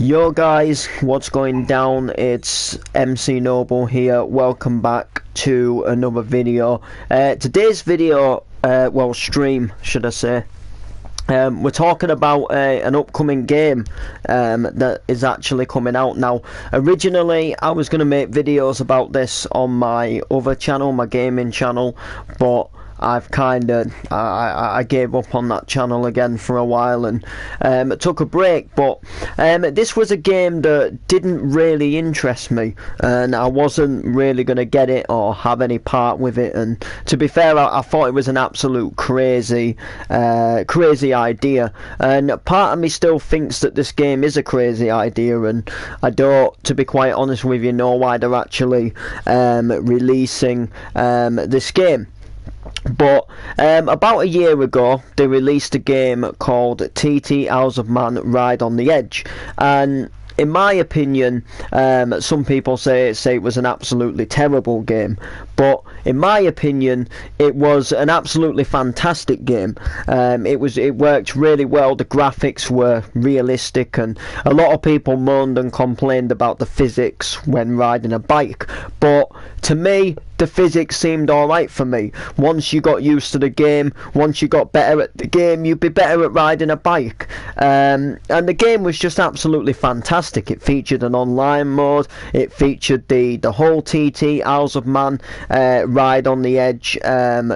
Yo guys, what's going down? It's MC Noble here. Welcome back to another video. Today's video, stream should I say, we're talking about an upcoming game that is actually coming out now. Originally I was going to make videos about this on my other channel, my gaming channel, but I've I gave up on that channel again for a while and took a break. But this was a game that didn't really interest me, and I wasn't really going to get it or have any part with it. And to be fair, I thought it was an absolute crazy idea. And part of me still thinks that this game is a crazy idea, and I don't, to be quite honest with you, know why they're actually releasing this game. But about a year ago they released a game called TT Isles of Man Ride on the Edge, and in my opinion, some people say it was an absolutely terrible game, but in my opinion it was an absolutely fantastic game. It worked really well. The graphics were realistic, and a lot of people moaned and complained about the physics when riding a bike, but to me the physics seemed alright for me. Once you got used to the game, once you got better at the game, you'd be better at riding a bike. And the game was just absolutely fantastic. It featured an online mode, it featured the whole TT Isles of Man Ride on the Edge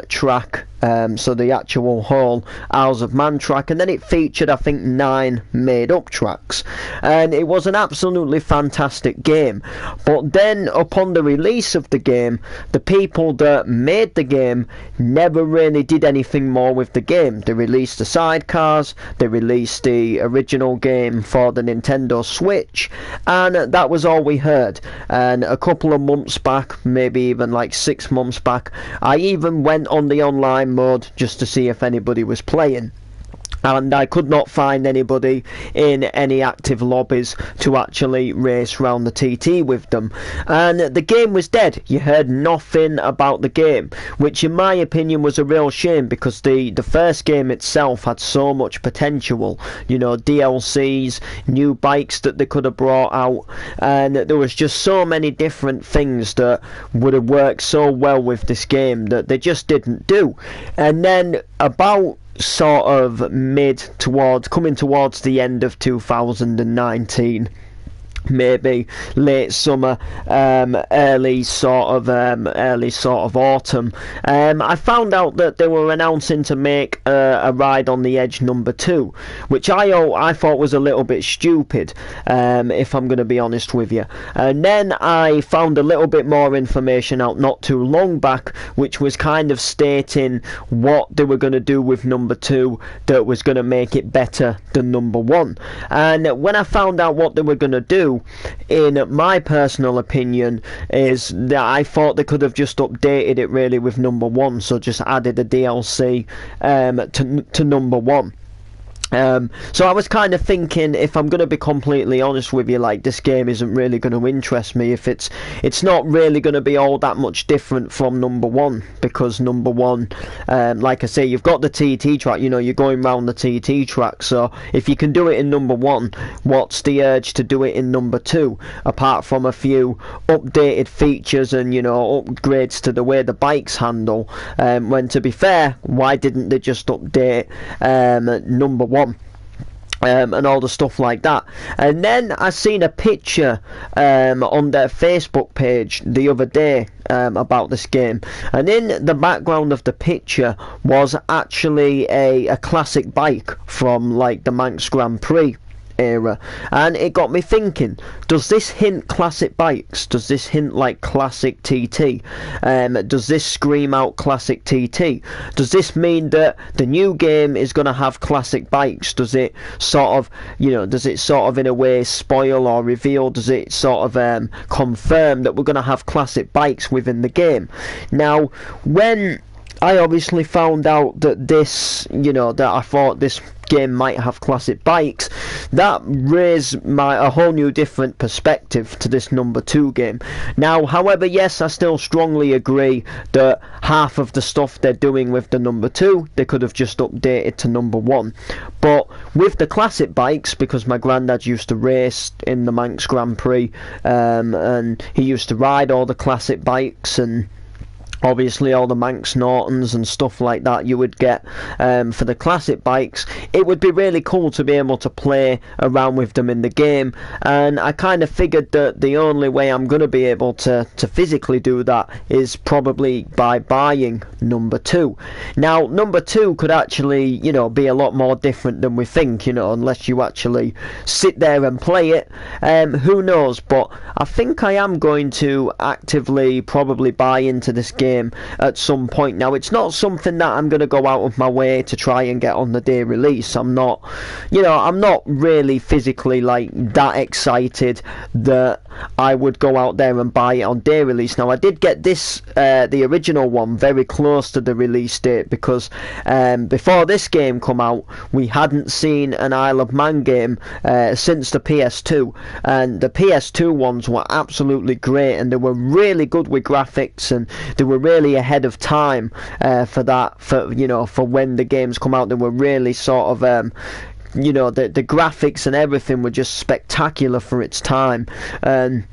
track, so the actual whole Isles of Man track, and then it featured I think 9 made up tracks, and it was an absolutely fantastic game. But then upon the release of the game, the people that made the game never really did anything more with the game. They released the sidecars, they released the original game for the Nintendo Switch, and that was all we heard. And a couple of months back, maybe even like 6 months back, I even went on the online mode just to see if anybody was playing, and I could not find anybody in any active lobbies to actually race around the TT with them, and the game was dead. You heard nothing about the game, which in my opinion was a real shame, because the first game itself had so much potential, you know, DLCs, new bikes that they could have brought out, and there was just so many different things that would have worked so well with this game that they just didn't do. And then about sort of coming towards the end of 2019, maybe late summer, early sort of autumn, I found out that they were announcing to make a Ride on the Edge number 2, which I thought was a little bit stupid, if I'm going to be honest with you. And then I found a little bit more information out not too long back, which was kind of stating what they were going to do with number 2 that was going to make it better than number 1. And when I found out what they were going to do, in my personal opinion, is that I thought they could have just updated it really with number 1, so just added a DLC to number 1. So I was kind of thinking, if I'm going to be completely honest with you, like, this game isn't really going to interest me if it's not really going to be all that much different from number 1, because number 1, like I say, you've got the TT track, you know, you're going round the TT track, so if you can do it in number 1, what's the urge to do it in number 2, apart from a few updated features and, you know, upgrades to the way the bikes handle, when, to be fair, why didn't they just update number 1? And all the stuff like that. And then I seen a picture on their Facebook page the other day about this game, and in the background of the picture was actually a classic bike from like the Manx Grand Prix era, and it got me thinking, does this hint classic bikes? Does this hint like classic TT? Does this scream out classic TT? Does this mean that the new game is going to have classic bikes? Does it sort of, you know, in a way spoil or reveal? Does it sort of confirm that we're going to have classic bikes within the game? Now, when I obviously found out that this, you know, that I thought this game might have classic bikes, that raised a whole new different perspective to this number 2 game. Now, however, yes, I still strongly agree that half of the stuff they're doing with the number 2 they could have just updated to number 1. But with the classic bikes, because my granddad used to race in the Manx Grand Prix, and he used to ride all the classic bikes, and obviously all the Manx Nortons and stuff like that you would get for the classic bikes, it would be really cool to be able to play around with them in the game. And I kind of figured that the only way I'm going to be able to physically do that is probably by buying number 2. Now, number 2 could actually, you know, be a lot more different than we think, you know, unless you actually sit there and play it. Who knows? But I think I am going to actively probably buy into this game at some point. Now, it's not something that I'm going to go out of my way to try and get on the day release. I'm not really physically like that excited that I would go out there and buy it on day release. Now, I did get this the original one very close to the release date, because before this game come out, we hadn't seen an Isle of Man game since the PS2, and the PS2 ones were absolutely great, and they were really good with graphics, and they were really ahead of time for when the games come out. They were really sort of the graphics and everything were just spectacular for its time, and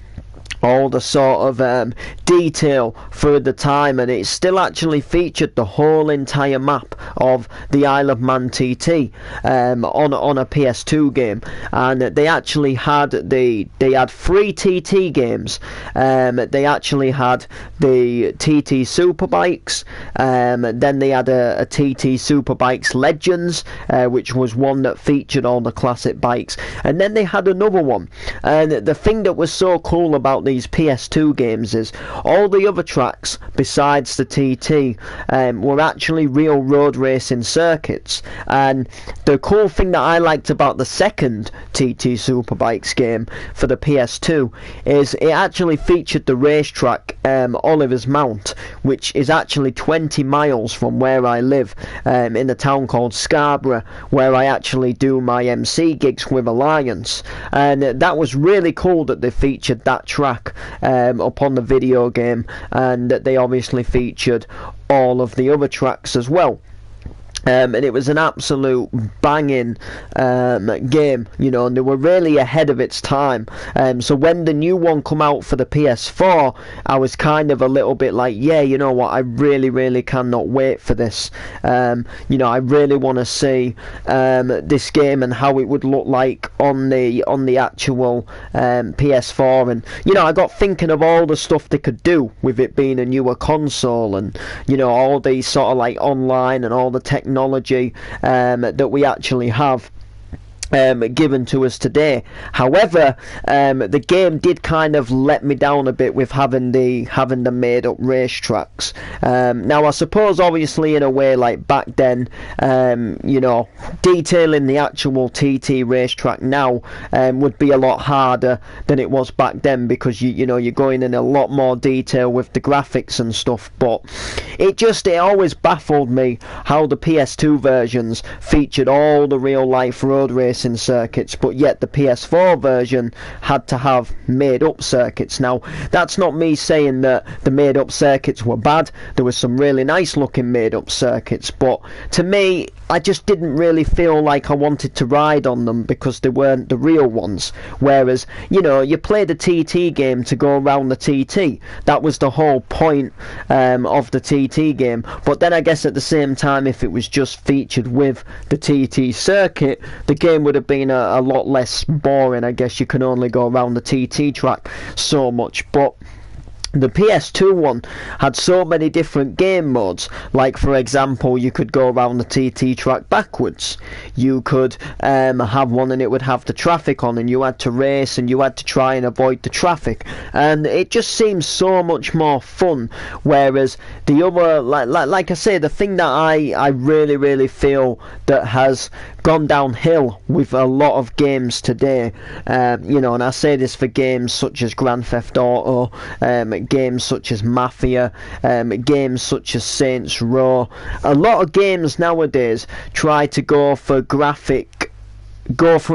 all the sort of detail for the time, and it still actually featured the whole entire map of the Isle of Man TT on a PS2 game. And they actually had they had 3 TT games. They actually had the TT Superbikes, then they had a TT Superbikes Legends, which was one that featured all the classic bikes, and then they had another one. And the thing that was so cool about these PS2 games is all the other tracks besides the TT were actually real road racing circuits. And the cool thing that I liked about the second TT Superbikes game for the PS2 is it actually featured the racetrack Oliver's Mount, which is actually 20 miles from where I live, in a town called Scarborough, where I actually do my MC gigs with Alliance. And that was really cool that they featured that track upon the video game, and that they obviously featured all of the other tracks as well. And it was an absolute banging game, you know, and they were really ahead of its time. So when the new one come out for the PS4, I was kind of a little bit like, yeah, you know what, I really cannot wait for this. You know, I really want to see this game and how it would look like on the actual PS4. And you know, I got thinking of all the stuff they could do with it being a newer console, and you know, all these sort of like online and all the technology that we actually have given to us today. However, the game did kind of let me down a bit with having the made up racetracks. Now I suppose obviously in a way, like back then, you know, detailing the actual TT racetrack now would be a lot harder than it was back then, because you know, you're going in a lot more detail with the graphics and stuff. But it always baffled me how the PS2 versions featured all the real life road racing circuits, but yet the PS4 version had to have made up circuits. Now, that's not me saying that the made up circuits were bad. There were some really nice looking made up circuits, but to me, I just didn't really feel like I wanted to ride on them because they weren't the real ones. Whereas, you know, you play the TT game to go around the TT. That was the whole point of the TT game. But then I guess at the same time, if it was just featured with the TT circuit, the game would have been a lot less boring. I guess you can only go around the TT track so much. But the PS2 one had so many different game modes. Like, for example, you could go around the TT track backwards. You could have one and it would have the traffic on, and you had to race and you had to try and avoid the traffic. And it just seems so much more fun. Whereas the other, like I say, the thing that I really feel that has gone downhill with a lot of games today. You know, and I say this for games such as Grand Theft Auto, games such as Mafia, games such as Saints Row. A lot of games nowadays try to go for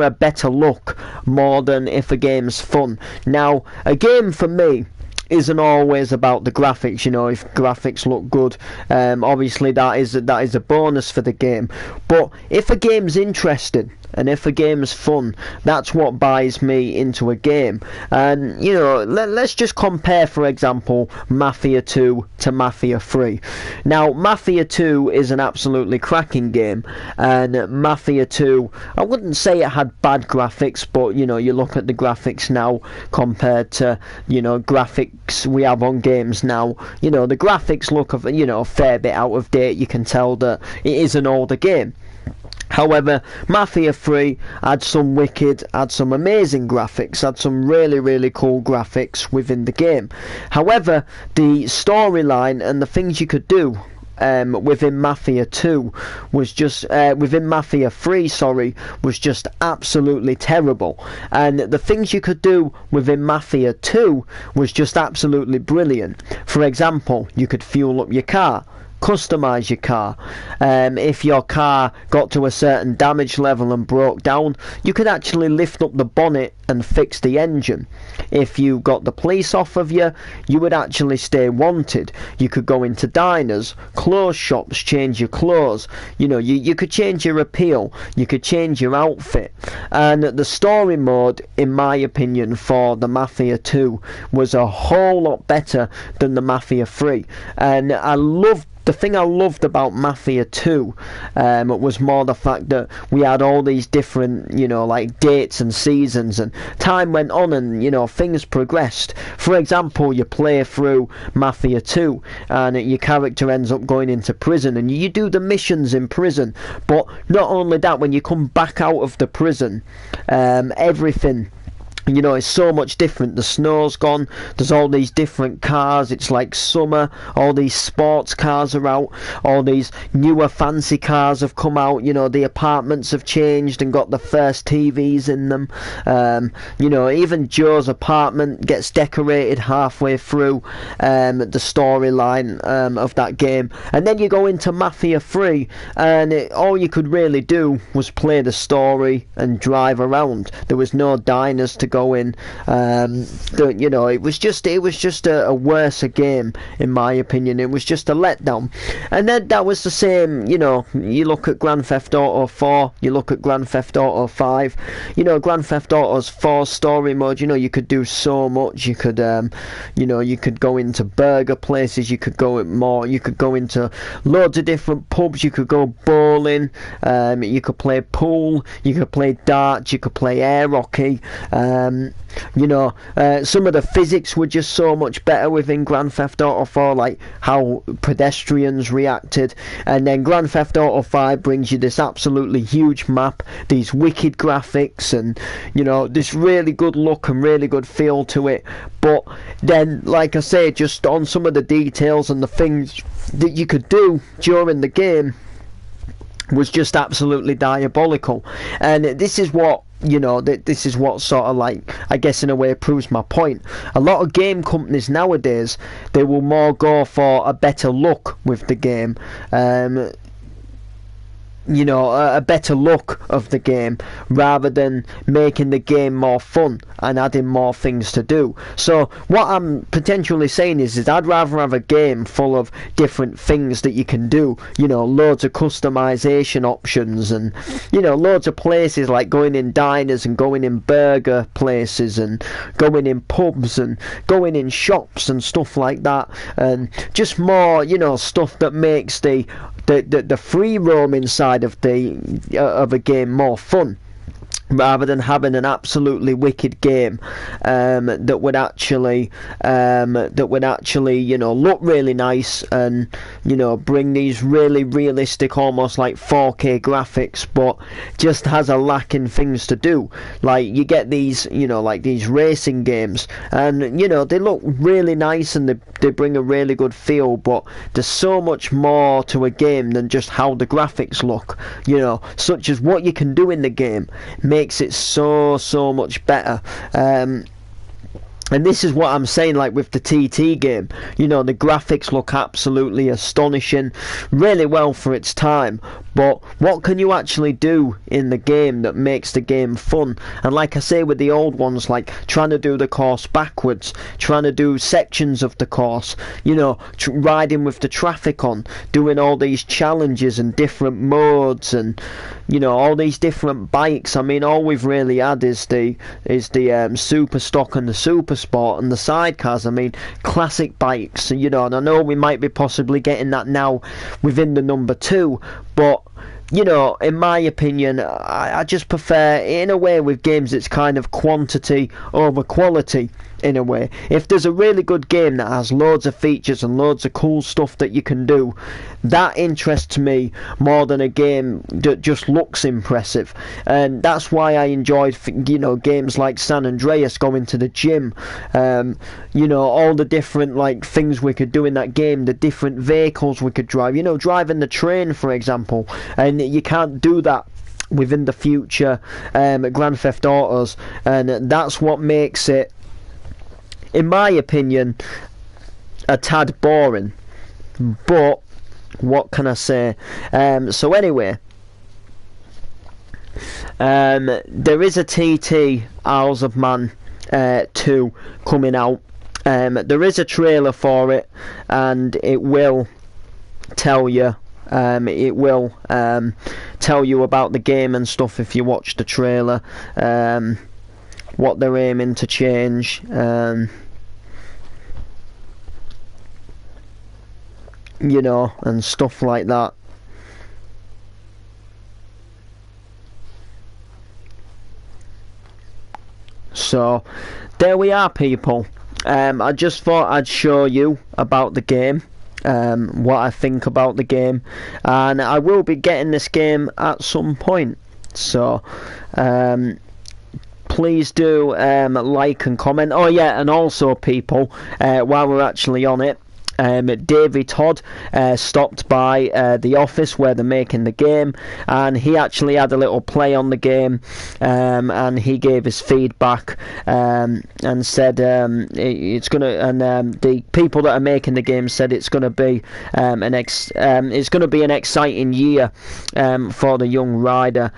a better look more than if a game's fun. Now, a game for me isn't always about the graphics. You know, if graphics look good, obviously that is a bonus for the game. But if a game's interesting and if a game's fun, that's what buys me into a game. And you know, let's just compare, for example, Mafia 2 to Mafia 3. Now, Mafia 2 is an absolutely cracking game, and Mafia 2, I wouldn't say it had bad graphics, but you know, you look at the graphics now compared to, you know, graphics we have on games now, you know, the graphics look of, you know, a fair bit out of date. You can tell that it is an older game. However, Mafia 3 had some amazing graphics, had some really, really cool graphics within the game. However, the storyline and the things you could do within Mafia 2 was just within Mafia 3, sorry, was just absolutely terrible. And the things you could do within Mafia 2 was just absolutely brilliant. For example, you could fuel up your car, customize your car. If your car got to a certain damage level and broke down, you could actually lift up the bonnet and fix the engine. If you got the police off of you, you would actually stay wanted. You could go into diners, clothes shops, change your clothes. You know, you could change your appeal, you could change your outfit. And the story mode, in my opinion, for the Mafia 2 was a whole lot better than the Mafia 3. And the thing I loved about Mafia 2 was more the fact that we had all these different, you know, like dates and seasons, and time went on and, you know, things progressed. For example, you play through Mafia 2 and your character ends up going into prison, and you do the missions in prison. But not only that, when you come back out of the prison, everything, you know, it's so much different. The snow's gone, there's all these different cars, it's like summer, all these sports cars are out, all these newer fancy cars have come out, you know, the apartments have changed and got the first TVs in them. You know, even Joe's apartment gets decorated halfway through the storyline of that game. And then you go into Mafia 3 and all you could really do was play the story and drive around. There was no diners to go in. You know, it was just a worse game, in my opinion. It was just a letdown. And then that was the same, you know, you look at Grand Theft Auto 4, you look at Grand Theft Auto 5, you know, Grand Theft Auto's 4 story mode, you know, you could do so much. You could you know, you could go into burger places, you could go into loads of different pubs, you could go bowling, you could play pool, you could play darts, you could play air hockey. You know, some of the physics were just so much better within Grand Theft Auto 4, like how pedestrians reacted. And then Grand Theft Auto 5 brings you this absolutely huge map, these wicked graphics, and you know, this really good look and really good feel to it. But then, like I say, just on some of the details and the things that you could do during the game was just absolutely diabolical. And this is what, you know, this is what sort of, like, I guess in a way proves my point. A lot of game companies nowadays, they will more go for a better look with the game, you know, a better look of the game, rather than making the game more fun and adding more things to do. So what I'm potentially saying is I'd rather have a game full of different things that you can do, you know, loads of customization options, and you know, loads of places like going in diners and going in burger places and going in pubs and going in shops and stuff like that, and just more, you know, stuff that makes the free roaming side of a game more fun. rather than having an absolutely wicked game that would actually look really nice and bring these really realistic, almost like 4K graphics, but just has a lack in things to do. Like you get these like these racing games, and they look really nice and they bring a really good feel, but there's so much more to a game than just how the graphics look, such as what you can do in the game makes it so much better. And this is what I'm saying, like with the TT game, the graphics look absolutely astonishing, really well for its time, but what can you actually do in the game that makes the game fun? And like I say with the old ones, like trying to do the course backwards, trying to do sections of the course, riding with the traffic on, doing all these challenges and different modes and all these different bikes. I mean, all we've really had is the super stock and the super sport and the sidecars. I mean, classic bikes, and I know we might be possibly getting that now within the number 2, but in my opinion, I just prefer, in a way, with games, it's kind of quantity over quality, in a way. If there's a really good game that has loads of features and loads of cool stuff that you can do, that interests me more than a game that just looks impressive. And that's why I enjoyed games like San Andreas, going to the gym, all the different like things we could do in that game, the different vehicles we could drive, driving the train, for example, and you can't do that within the future Grand Theft Autos, and that's what makes it, in my opinion, a tad boring. But what can I say? So anyway, there is a TT Isles of Man 2 coming out. There is a trailer for it, and it will tell you tell you about the game and stuff if you watch the trailer, what they're aiming to change, and stuff like that. So there we are, people. I just thought I'd show you about the game, what I think about the game, and I will be getting this game at some point, so please do like and comment. Oh yeah, and also, people, while we're actually on it, Davey Todd stopped by the office where they're making the game, and he actually had a little play on the game, and he gave his feedback, and said it's gonna, and the people that are making the game said it's gonna be it's gonna be an exciting year for the young rider.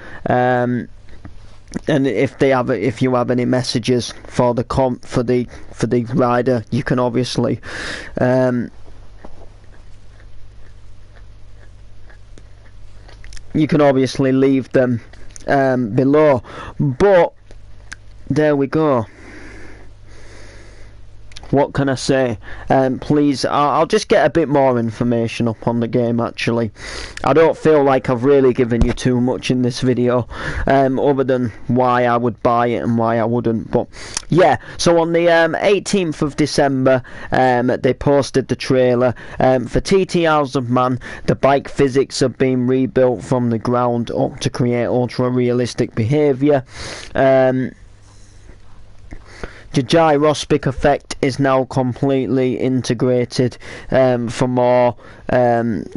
And if you have any messages for the for the rider, you can obviously leave them below. But there we go. What can I say? Please, I'll just get a bit more information up on the game, actually. I don't feel like I've really given you too much in this video, other than why I would buy it and why I wouldn't. But yeah, so on the 18th of December, they posted the trailer for TT Isles of Man. The bike physics have been rebuilt from the ground up to create ultra-realistic behaviour. The gyroscopic effect is now completely integrated for more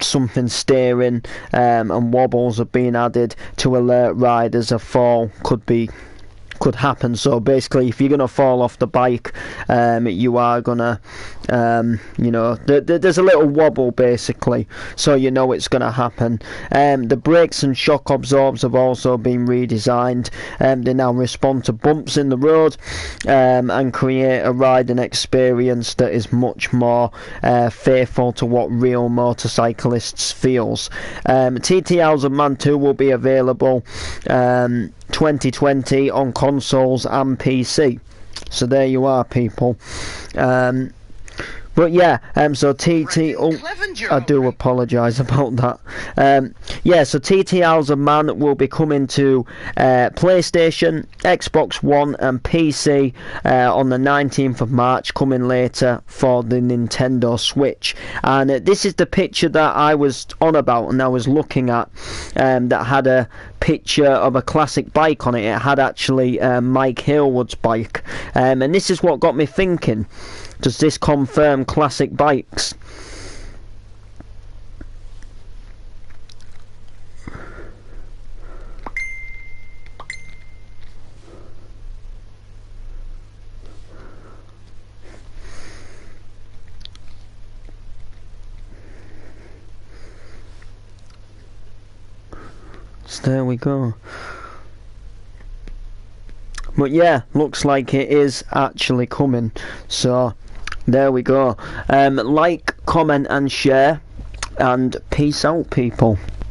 something steering, and wobbles have been added to alert riders a fall could happen. So basically, if you're gonna fall off the bike, you are gonna there's a little wobble, basically, so it's gonna happen. The brakes and shock absorbs have also been redesigned. They now respond to bumps in the road, and create a riding experience that is much more faithful to what real motorcyclists feels. TT Isles of Man 2 will be available 2020 on consoles and PC. So there you are, people. But yeah, so TT, oh, I do apologise about that. Yeah, so TT Owls of Man will be coming to PlayStation, Xbox One and PC on the 19th of March, coming later for the Nintendo Switch. And this is the picture that I was on about and I was looking at, that had a picture of a classic bike on it. It had actually Mike Hailwood's bike, and this is what got me thinking, does this confirm classic bikes? So there we go. But yeah, looks like it is actually coming. So there we go. Like, comment and share, and peace out, people.